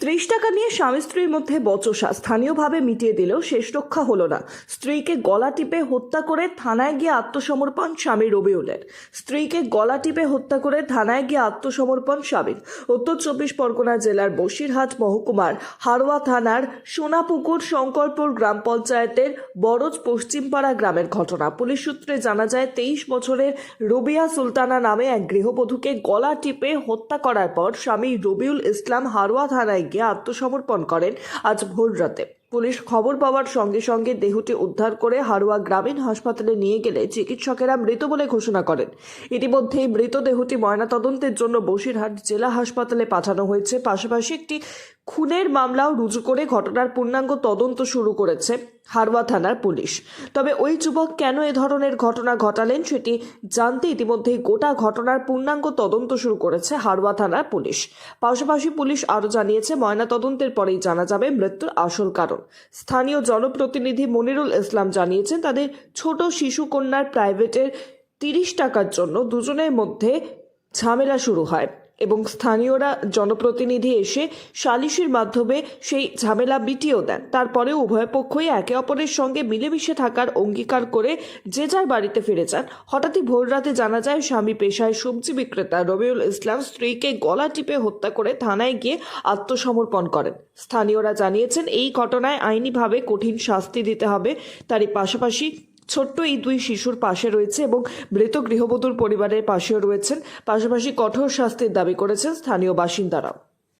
30 টাকা নিয়ে স্বামী স্ত্রীর মধ্যে বচসা স্থানীয়ভাবে মিটিয়ে দিলেও শেষ রক্ষা হলো না। স্ত্রীকে গলা টিপে হত্যা করে থানায় গিয়ে আত্মসমর্পণ স্বামী রবিউলের। স্ত্রীকে গলা টিপে হত্যা করে থানায় গিয়ে আত্মসমর্পণ স্বামীর। উত্তর 24 পরগনা জেলার বসিরহাট মহকুমার হারোয়া থানার সোনাপুকুর শঙ্করপুর গ্রাম পঞ্চায়েতের বরজ পশ্চিমপাড়া গ্রামের ঘটনা। পুলিশ সূত্রে জানা যায় 23 বছরের রবিয়া সুলতানা নামে এক গৃহবধূকে গলা টিপে হত্যা করার পর স্বামী রবিউল ইসলাম হারোয়া থানায় গিয়ে আত্মসমর্পণ করেন আজ ভোর রাতে। পুলিশ খবর পাওয়ার সঙ্গে সঙ্গে দেহটি উদ্ধার করে হারোয়া গ্রামীণ হাসপাতালে নিয়ে গেলে চিকিৎসকেরা মৃত বলে ঘোষণা করেন। ইতিমধ্যেই মৃতদেহটি ময়নাতদন্তের জন্য বসিরহাট জেলা হাসপাতালে পাঠানো হয়েছে। পাশাপাশি একটি খুনের মামলাও রুজু করে ঘটনার পূর্ণাঙ্গ তদন্ত শুরু করেছে হারোয়া থানার পুলিশ। তবে ওই যুবক কেন এ ধরনের ঘটনা ঘটালেন সেটি জানতে ইতিমধ্যেই গোটা ঘটনার পূর্ণাঙ্গ তদন্ত শুরু করেছে হারোয়া থানার পুলিশ। পাশাপাশি পুলিশ আরও জানিয়েছে ময়নাতদন্তের পরেই জানা যাবে মৃত্যুর আসল কারণ। স্থানীয় জনপ্রতিনিধি মনিরুল ইসলাম জানিয়েছেন তাদের ছোট শিশু কন্যার প্রাইভেটের 30 টাকার জন্য দুজনের মধ্যে ঝামেলা শুরু হয় এবং স্থানীয়রা জনপ্রতিনিধি এসে সালিশির মাধ্যমে সেই ঝামেলা মিটিয়েও দেন। তারপরে উভয় পক্ষই একে অপরের সঙ্গে মিলেমিশে থাকার অঙ্গীকার করে যে যার বাড়িতে ফিরে যান। হঠাৎই ভোর রাতে জানা যায় স্বামী পেশায় সবজি বিক্রেতা রবিউল ইসলাম স্ত্রীকে গলা টিপে হত্যা করে থানায় গিয়ে আত্মসমর্পণ করেন। স্থানীয়রা জানিয়েছেন এই ঘটনায় আইনিভাবে কঠিন শাস্তি দিতে হবে। তারই পাশাপাশি ছোট্ট এই দুই শিশুর পাশে রয়েছে এবং মৃত গৃহবধূর পরিবারের পাশেও রয়েছেন। পাশাপাশি কঠোর শাস্তির দাবি করেছেন স্থানীয় বাসিন্দারা।